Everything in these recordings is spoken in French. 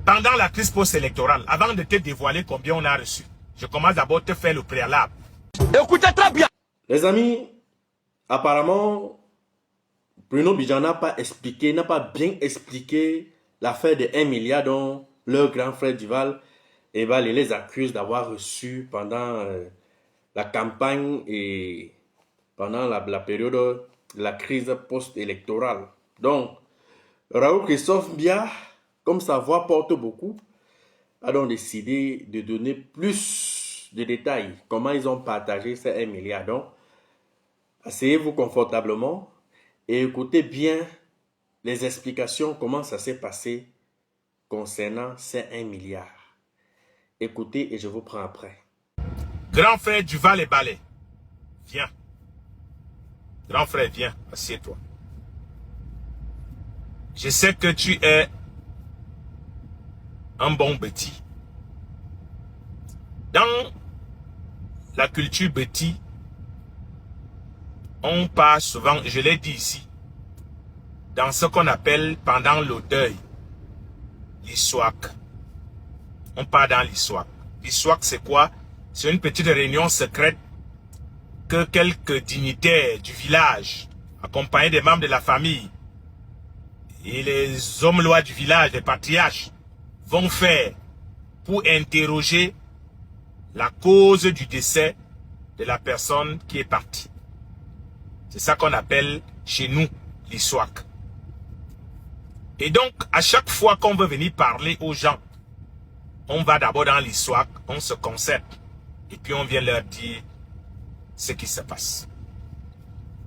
Pendant la crise post-électorale, avant de te dévoiler combien on a reçu, je commence d'abord à te faire le préalable. Écoutez très bien. Les amis, apparemment, Bruno Bidjan n'a pas bien expliqué l'affaire de 1 milliard dont leur grand frère Duval les accuse d'avoir reçu pendant la campagne et pendant la période de la crise post-électorale. Donc, Raoul Christophe Biya, comme sa voix porte beaucoup, a donc décidé de donner plus de détails. Comment ils ont partagé ces 1 milliard. Donc, asseyez-vous confortablement et écoutez bien les explications, comment ça s'est passé concernant ces 1 milliard. Écoutez et je vous prends après. Grand frère Duval et Balé, viens. Grand frère, viens, assieds-toi. Je sais que tu es un bon bêtis. Dans la culture bêtis, on parle souvent, je l'ai dit ici, dans ce qu'on appelle pendant le deuil, l'iswak. On part dans l'iswak. L'iswak, c'est quoi? C'est une petite réunion secrète que quelques dignitaires du village, accompagnés des membres de la famille, et les hommes lois du village, les patriarches, vont faire pour interroger la cause du décès de la personne qui est partie. C'est ça qu'on appelle chez nous l'iswak. Et donc, à chaque fois qu'on veut venir parler aux gens, on va d'abord dans l'iswak, on se concerte, et puis on vient leur dire ce qui se passe.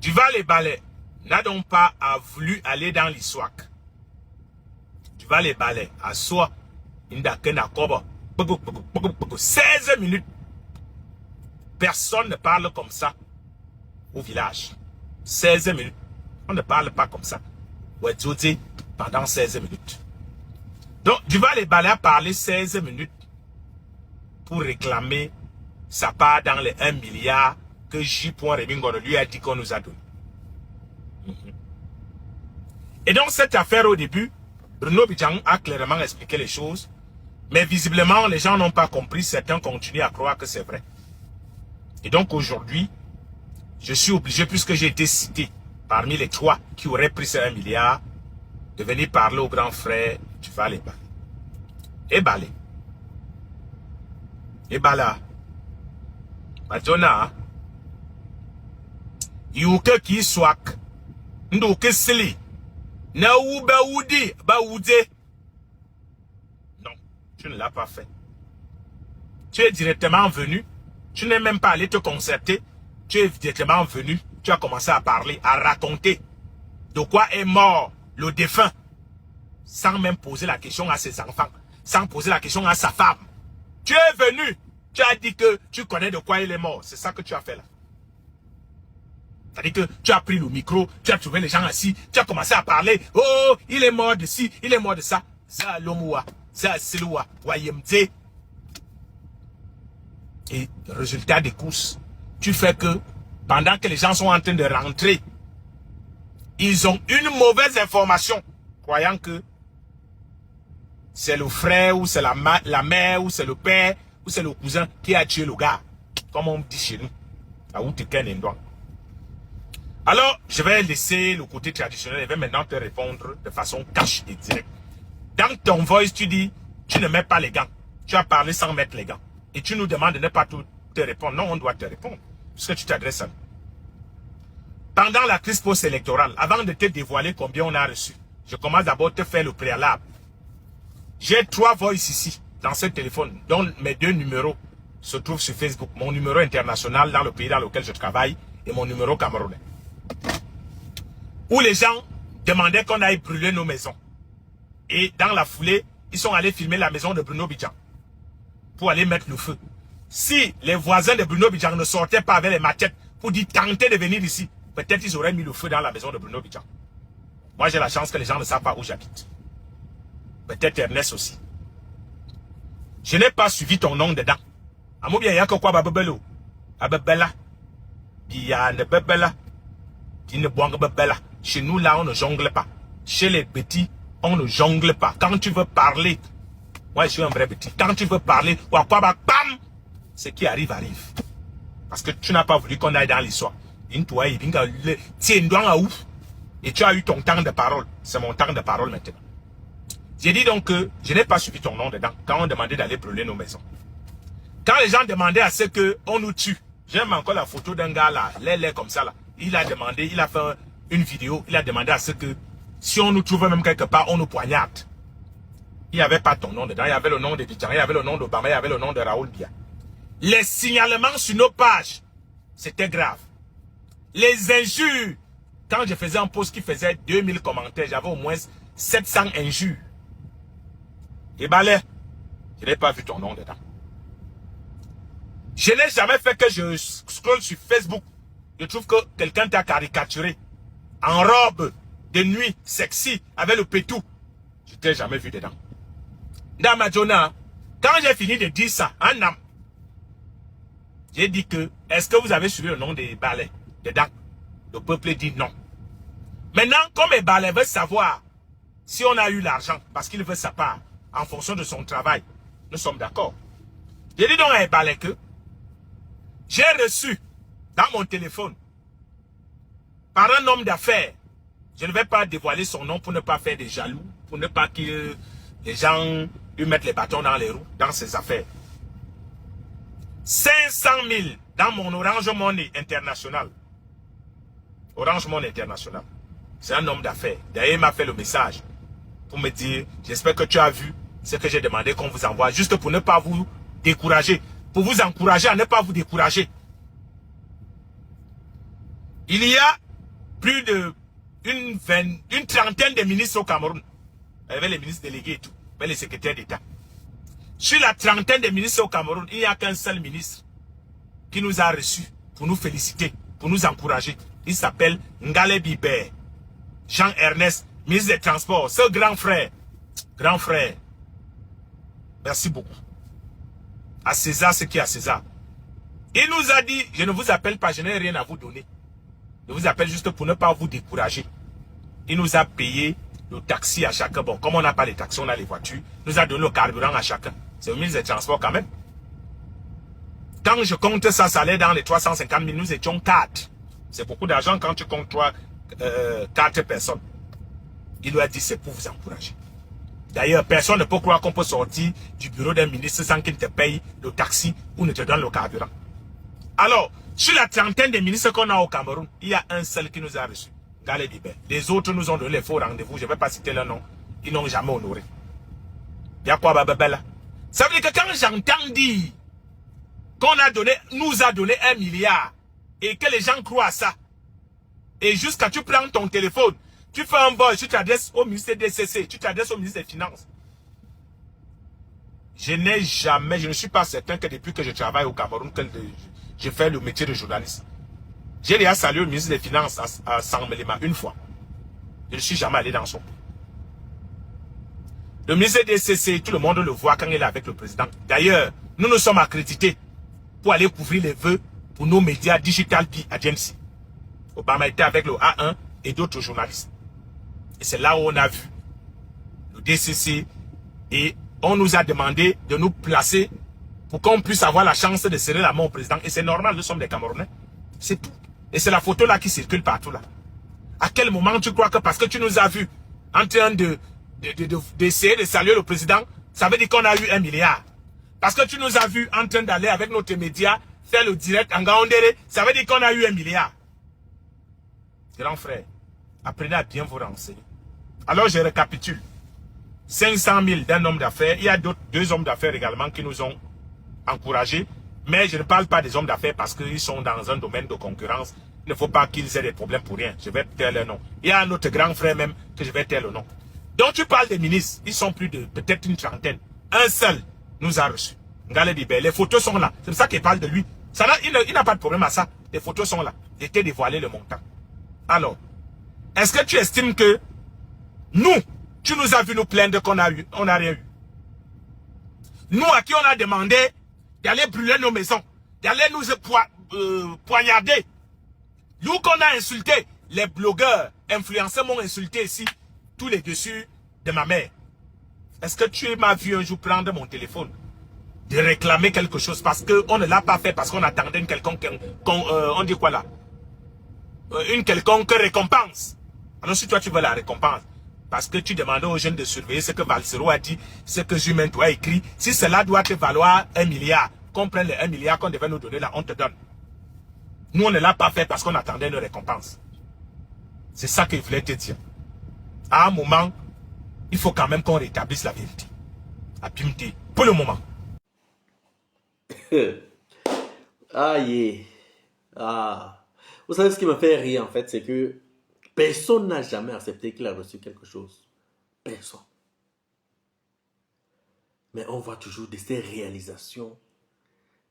Duval et Balé n'a donc pas voulu aller dans l'iswak. Duval et Balé, à soi, 16 minutes. Personne ne parle comme ça au village. 16 minutes. On ne parle pas comme ça. Pendant 16 minutes. Donc, Duval et Balé a parlé 16 minutes pour réclamer sa part dans les 1 milliard que J. Remingono lui a dit qu'on nous a donné. Et donc, cette affaire au début, Bruno Bidjan a clairement expliqué les choses, mais visiblement, les gens n'ont pas compris. Certains continuent à croire que c'est vrai. Et donc, aujourd'hui, je suis obligé, puisque j'ai été cité parmi les 3 qui auraient pris ces 1 milliard, de venir parler au grand frère Duval et Balé. Et Balé. Et Bala. Matona. Youke ki swak. Ndoke sili. Na ou ba oudi. Ba oude. Non. Tu ne l'as pas fait. Tu es directement venu. Tu n'es même pas allé te concerter. Tu es directement venu. Tu as commencé à parler, à raconter de quoi est mort le défunt. Sans même poser la question à ses enfants. Sans poser la question à sa femme. Tu es venu. Tu as dit que tu connais de quoi il est mort. C'est ça que tu as fait là. C'est-à-dire que tu as pris le micro, tu as trouvé les gens assis, tu as commencé à parler. Oh, il est mort de ci, il est mort de ça. Ça l'omoua, ça siloua, wayemte. Et résultat des courses, tu fais que pendant que les gens sont en train de rentrer, ils ont une mauvaise information, croyant que c'est le frère, ou c'est la mère, ou c'est le père, ou c'est le cousin qui a tué le gars. Comme on dit chez nous. Alors, je vais laisser le côté traditionnel et vais maintenant te répondre de façon cash et directe. Dans ton voice, tu dis, tu ne mets pas les gants. Tu as parlé sans mettre les gants. Et tu nous demandes de ne pas tout te répondre. Non, on doit te répondre. Puisque tu t'adresses à nous. Pendant la crise post-électorale, avant de te dévoiler combien on a reçu, je commence d'abord à te faire le préalable. J'ai 3 voices ici, dans ce téléphone, dont mes 2 numéros se trouvent sur Facebook. Mon numéro international dans le pays dans lequel je travaille et mon numéro camerounais. Où les gens demandaient qu'on aille brûler nos maisons. Et dans la foulée, ils sont allés filmer la maison de Bruno Bidjan pour aller mettre le feu. Si les voisins de Bruno Bidjan ne sortaient pas avec les machettes pour dire tenter de venir ici, peut-être ils auraient mis le feu dans la maison de Bruno Bidjan. Moi j'ai la chance que les gens ne savent pas où j'habite. Peut-être Ernest aussi. Je n'ai pas suivi ton nom dedans. Amobia yako kwa babebelo. Abebela. Biya ne bebela. Qui ne boit bebela. Chez nous là on ne jongle pas. Chez les petits, on ne jongle pas. Quand tu veux parler Moi, je suis un vrai petit. Quand tu veux parler, bam, ce qui arrive, arrive. Parce que tu n'as pas voulu qu'on aille dans l'histoire. Et tu as eu ton temps de parole. C'est mon temps de parole maintenant. J'ai dit donc que je n'ai pas suivi ton nom dedans quand on demandait d'aller brûler nos maisons. Quand les gens demandaient à ce qu'on nous tue, j'aime encore la photo d'un gars là, l'air comme ça là. Il a demandé, il a fait une vidéo, il a demandé à ce que si on nous trouve même quelque part, on nous poignarde. Il n'y avait pas ton nom dedans, il y avait le nom de Bidjan, il y avait le nom d'Obama, il y avait le nom de Raoul Bia. Les signalements sur nos pages, c'était grave. Les injures, quand je faisais un post qui faisait 2000 commentaires, j'avais au moins 700 injures. Et balai, je n'ai pas vu ton nom dedans. Je n'ai jamais fait que je scrolle sur Facebook. Je trouve que quelqu'un t'a caricaturé. En robe de nuit, sexy, avec le pétou. Je t'ai jamais vu dedans. Dans ma journée, quand j'ai fini de dire ça, en âme, j'ai dit que, est-ce que vous avez suivi le nom des balais dedans? Le peuple dit non. Maintenant, comme les balais veulent savoir si on a eu l'argent, parce qu'il veut sa part, en fonction de son travail, nous sommes d'accord. J'ai dit donc à les balais que j'ai reçu dans mon téléphone, par un homme d'affaires, je ne vais pas dévoiler son nom pour ne pas faire des jaloux, pour ne pas que les gens lui mettent les bâtons dans les roues, dans ses affaires. 500 000 dans mon Orange Money International. Orange Money International. C'est un homme d'affaires. D'ailleurs, il m'a fait le message pour me dire, j'espère que tu as vu ce que j'ai demandé qu'on vous envoie, juste pour ne pas vous décourager, pour vous encourager à ne pas vous décourager. Il y a plus de une trentaine de ministres au Cameroun. Avec les ministres délégués et tout, avec les secrétaires d'État. Sur la trentaine de ministres au Cameroun, il n'y a qu'un seul ministre qui nous a reçus pour nous féliciter, pour nous encourager. Il s'appelle Ngale Bibert. Jean-Ernest, ministre des Transports, ce grand frère. Grand frère. Merci beaucoup. À César ce qui est à César. Il nous a dit, je ne vous appelle pas, je n'ai rien à vous donner. Je vous appelle juste pour ne pas vous décourager. Il nous a payé le taxi à chacun. Bon, comme on n'a pas les taxis, on a les voitures. Il nous a donné le carburant à chacun. C'est le ministre des Transports quand même. Quand je compte ça, ça allait dans les 350 000. Nous étions 4. C'est beaucoup d'argent quand tu comptes 4 personnes. Il lui a dit c'est pour vous encourager. D'ailleurs, personne ne peut croire qu'on peut sortir du bureau d'un ministre sans qu'il te paye le taxi ou ne te donne le carburant. Alors, sur la trentaine de ministres qu'on a au Cameroun, il y a un seul qui nous a reçus. Ngale Bibert. Les autres nous ont donné les faux rendez-vous. Je ne vais pas citer leur nom. Ils n'ont jamais honoré. Il y a quoi, Bababella? Ça veut dire que quand j'entends dire qu'on nous a donné 1 milliard et que les gens croient à ça, et jusqu'à tu prends ton téléphone, tu fais un vol, tu t'adresses au ministère des CC, tu t'adresses au ministre des Finances. Je ne suis pas certain que depuis que je travaille au Cameroun, que je fais le métier de journaliste. J'ai déjà salué le ministre des Finances à Sanmelema une fois. Je ne suis jamais allé dans son pays. Le ministre des CC, tout le monde le voit quand il est avec le président. D'ailleurs, nous nous sommes accrédités pour aller couvrir les vœux pour nos médias Digital P Agency. Obama était avec le A1 et d'autres journalistes. Et c'est là où on a vu le DCC et on nous a demandé de nous placer pour qu'on puisse avoir la chance de serrer la main au président. Et c'est normal, nous sommes des Camerounais. C'est tout. Et c'est la photo là qui circule partout là. À quel moment tu crois que parce que tu nous as vus en train d'essayer de saluer le président, ça veut dire qu'on a eu 1 milliard. Parce que tu nous as vus en train d'aller avec notre média faire le direct en Gaondéré, ça veut dire qu'on a eu 1 milliard. Grand frère, apprenez à bien vous renseigner. Alors je récapitule. 500 000 d'un homme d'affaires. Il y a deux hommes d'affaires également qui nous ont encouragés. Mais je ne parle pas des hommes d'affaires parce qu'ils sont dans un domaine de concurrence. Il ne faut pas qu'ils aient des problèmes pour rien. Je vais taire leur nom. Il y a un autre grand frère même que je vais taire le nom. Donc tu parles des ministres. Ils sont plus de peut-être une trentaine. Un seul nous a reçus. Ngale Bibert. Les photos sont là. C'est pour ça qu'il parle de lui. Il n'a pas de problème à ça. Les photos sont là. Il était dévoilé le montant. Alors, est-ce que tu estimes que nous, tu nous as vu nous plaindre qu'on n'a rien eu? Nous à qui on a demandé d'aller brûler nos maisons, d'aller nous poignarder. Nous qu'on a insulté, les blogueurs, influenceurs m'ont insulté ici, tous les dessus de ma mère. Est-ce que tu m'as vu un jour prendre mon téléphone, de réclamer quelque chose parce qu'on ne l'a pas fait, parce qu'on attendait une quelconque, on dit quoi là? Une quelconque récompense. Alors si toi tu veux la récompense, parce que tu demandais aux jeunes de surveiller ce que Valsero a dit, ce que Jumain a écrit, si cela doit te valoir 1 milliard, qu'on prenne les 1 milliard qu'on devait nous donner là, on te donne. Nous on ne l'a pas fait parce qu'on attendait une récompense. C'est ça qu'il voulait te dire. À un moment, il faut quand même qu'on rétablisse la vérité. À Pimti, pour le moment. Aïe. Ah. Vous savez ce qui me fait rire en fait, c'est que personne n'a jamais accepté qu'il a reçu quelque chose. Personne. Mais on voit toujours de ces réalisations,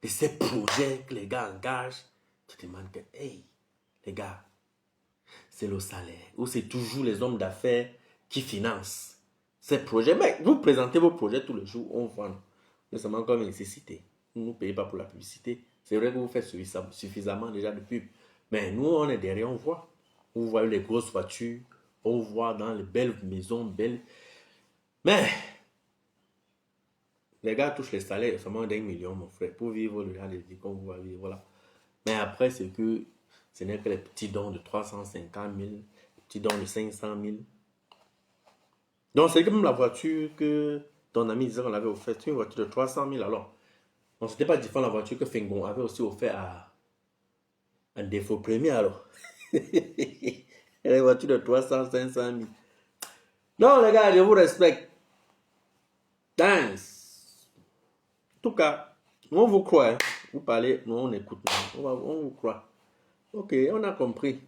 de ces projets que les gars engagent. Tu te demandes que, hey, les gars, c'est le salaire. Ou c'est toujours les hommes d'affaires qui financent ces projets. Mais vous présentez vos projets tous les jours, on voit. Nous sommes encore une nécessité. Vous ne payez pas pour la publicité. C'est vrai que vous faites suffisamment déjà de pub. Mais nous, on est derrière, on voit. On voit les grosses voitures. On voit dans les belles maisons, belles. Mais les gars touchent les salaires seulement d'1 million, mon frère. Pour vivre, le gens les dit qu'on va vivre, voilà. Mais après, c'est que ce n'est que les petits dons de 350 000, les petits dons de 500 000. Donc, c'est comme la voiture que ton ami disait qu'on avait offert. C'est une voiture de 300 000 alors. Donc, c'était pas différent la voiture que Fengon avait aussi offert à un défaut premier alors. Les voitures de 300, 500 000. Non, les gars, je vous respecte. Thanks. En tout cas, on vous croit. Hein. Vous parlez, nous on écoute. On vous croit. Ok, on a compris.